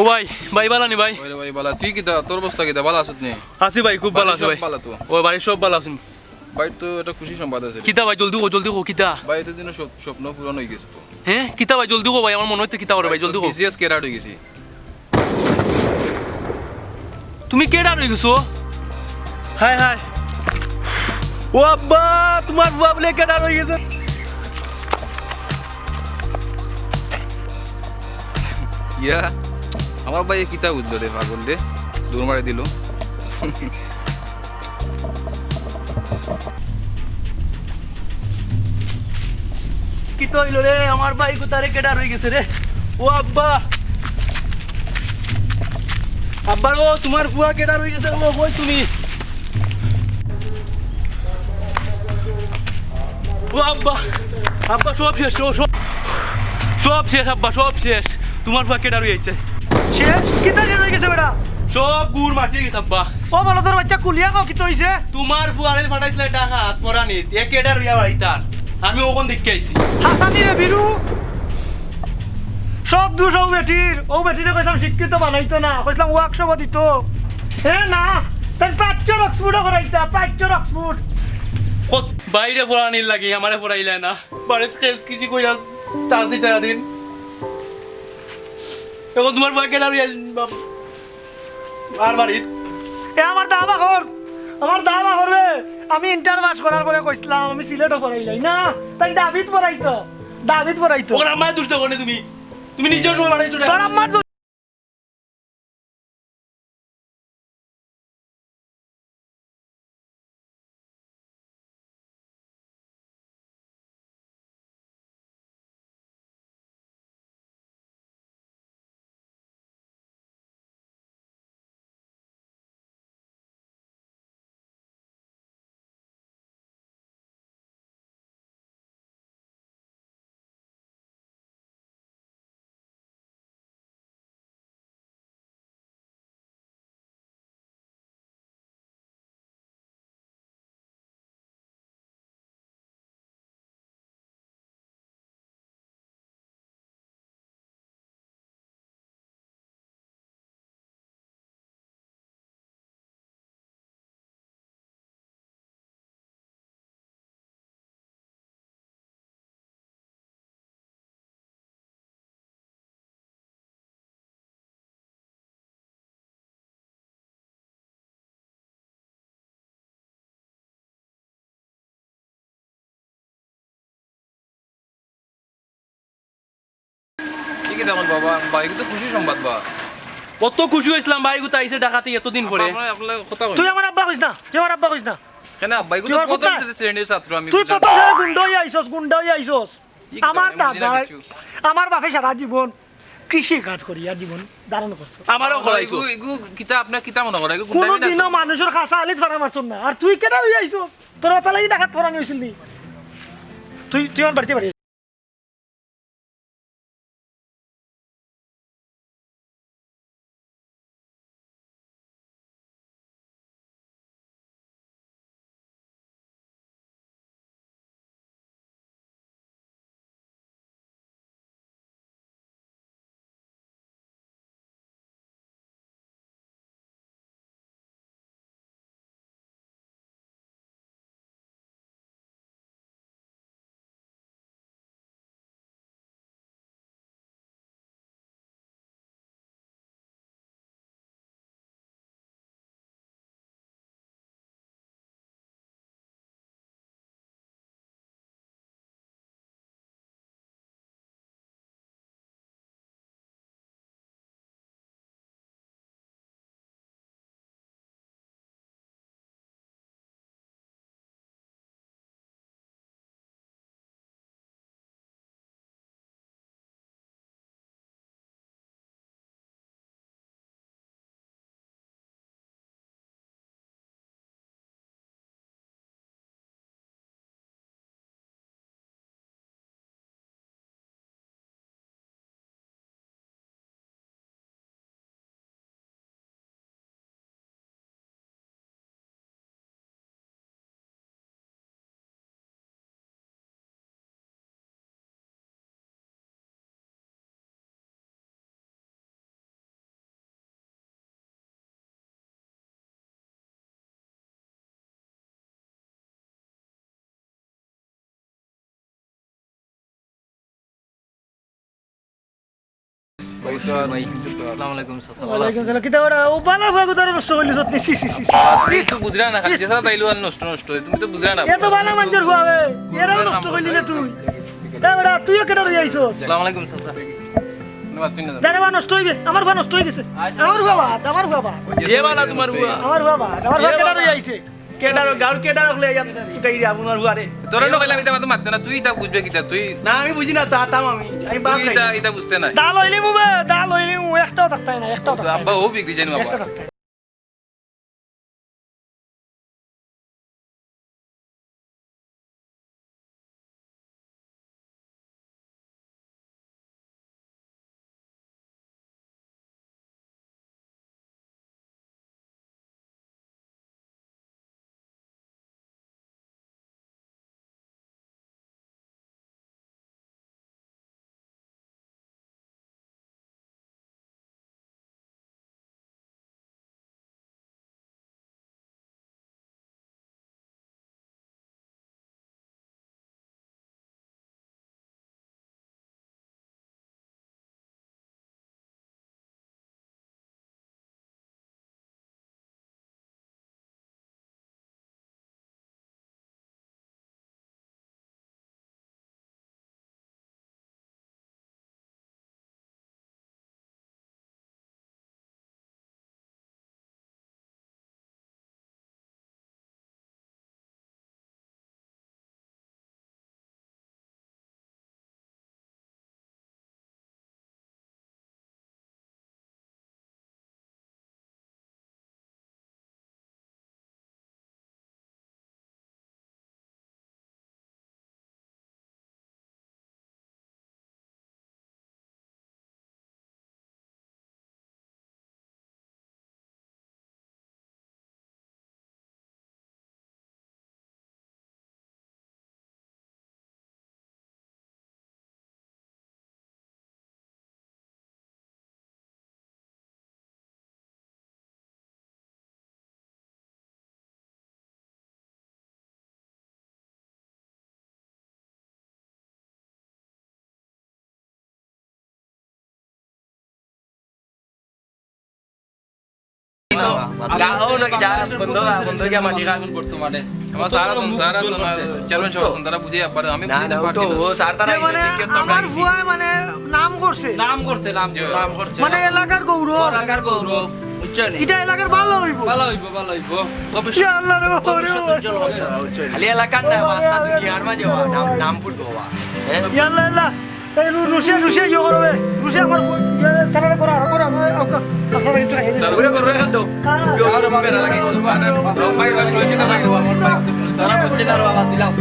ও ভাই ভাই বালা নি ভাই ওরে ভাই বালা তুই কি তোর অবস্থা কি ভালো আছিস নি আছি ভাই খুব ভালো আছি ভাই ভালো তো ও বাড়ির সব ভালো আছেন ভাই তো এটা খুশি সংবাদ আছে কিতা ভাই জলদি কো কিতা ভাই এত দিন স্বপ্ন পূরণ হয়ে গেছে তো হ্যাঁ কিতা ভাই জলদি কো ভাই আমার মনে হচ্ছে কিতা করে ভাই জলদি কো বিসিএস কেরাড হয়ে গেছি তুমি কেডা রই গেছো হাই হাই ও আব্বা তোমার বাবলে কেডা রই গেছে ইয়া আমার ভাই কিতা বুঝলো রে পাগল রে দূর মারে দিল কিতা হইলো রে আমার ভাই কোতারে কেডা রই গেছে রে ও আব্বা আব্বা গো তোমার ফুয়া কেডা রই গেছে ও কই তুমি ও আব্বা আব্বা সব শেষ সব শেষ আব্বা সব শেষ তোমার ফুয়া কেডা রই আইছে শেষ কিতা শেষ হয়ে গেছে বেটা সব গুড় মাটি গেছে আব্বা ও বলো তোর বাচ্চা কুলিয়া কো কিতা হইছে তোমার ফুয়ারে ফাটাইছিল টাকা হাত ফরানিত এ কেডা রইয়া বাড়িতার আমি ওখান দেখতে আইছি হাসানি রে বিরু সব দোষ ও বেটিরে কইলাম শিক্ষিত বানাইতো না কইলাম ওয়ার্কশপ দিত হে না তাই প্রাচ্য অক্সফোর্ড করাইতা প্রাচ্য অক্সফোর্ড কত বাইরে ফরানির লাগি আমারে ফরাইলে না বাড়িতে কিছু কইরা চার দিন টাকা দিন এখন তোমার ফুয়া কেডা রইয়া আর বাড়িত এ আমার দাবা করবে আমি ইন্টার পাস করার পরে কইছিলাম আমি সিলেটও পড়াইলাই না তাই দাবিদ পড়াইতো ওর আমার দুষ্ট করনে তুমি নিজেও সময় বাড়াইছো তোর আমার ঠিকই তেমন বাবা ভাই তো খুশি সংবাদ বা কত খুশি হয়েছিলাম ভাই গুতা আইছে ঢাকাতে এতদিন পরে আপনার কথা তুই আমার আব্বা কইস না কেন ভাই তো প্রথম শ্রেণীর ছাত্র আমি তুই প্রথম সালে গুন্ডা হই আইছস আমার দাদা আমার বাপে সারা জীবন কৃষি কাজ করিয়া জীবন ধারণ করছে আমারও করাইছো কিতা আপনার কিতা মনে করে কোনদিনও মানুষের খাসা আলি ধরা মারছস না আর তুই কেন হই আইছস তোর তালাই ডাকাত ফরানি হইছিলি তুই আমার বাড়িতে ভাই তো আর ভাই কিন্তু তো আর আসসালামু আলাইকুম চাচা ওয়ালাইকুম সালাম কিতা ওরা ও বালা ফুয়া গুতার নষ্ট করলি সত্যি সি সি সি তুই তো বুঝরা না খালি যেটা তাইলো আর নষ্ট নষ্ট তুমি তো বুঝরা না এত বালা মানুষের ফুয়া বে এরাও নষ্ট করলি না তুই ওরা তুইও কেটে রয়ে আইছো আসসালামু আলাইকুম চাচা তুই না জানে বা নষ্ট হইবে আমার ফুয়া নষ্ট হয়ে গেছে আমার ফুয়া বাদ আমার ফুয়া বাদ এ বালা তোমার বুয়া আমার ফুয়া বাদ আমার ফুয়া কেটে রয়ে আইছে কেডারো গাউর কেডারো লে ইয়া তুকাই রে আপনার বুয়ারে তোরা নো কইলাম এটা মাত্র না তুই তা বুঝবে কিটা তুই না আমি বুঝি না তাতাম আমি বাপ তুই খাই এটা এটা বুঝতে না ডাল হইলি মুবে ডাল হইলি মু একটাও থাকতাই না একটাও তো থাকতাই আব্বা ও বিক্রি জানি না বাবা একটা থাকতাই গাও না কিটা বন্ধ কি মাটি কাজ করতে মানে আমার সারা চেয়ারম্যান সাহেব আছেন তারা বুঝে পারে আমি না না তো ও স্যার তারা মানে আমার ফুয়া মানে নাম করছে নাম করছে নাম করছে মানে এলাকার গৌরব রাখার গৌরব বুঝছেন এটা এলাকার ভালো হইব ভালো হইব ইয়া আল্লাহ রে বাবা রে খালি এলাকার না মাস্টার দুনিয়ার মাঝে নাম ফুটবো ইয়া আল্লাহ আল্লাহ এই রুশিয়া ইয়ে করবে রুশিয়া আমার তারা করা আপনারা একটু রাখেন ওরে করবে তো আর মেরা লাগে ভাই ভাই লইছে না ভাই তারা বলছে না বাবা দিলাম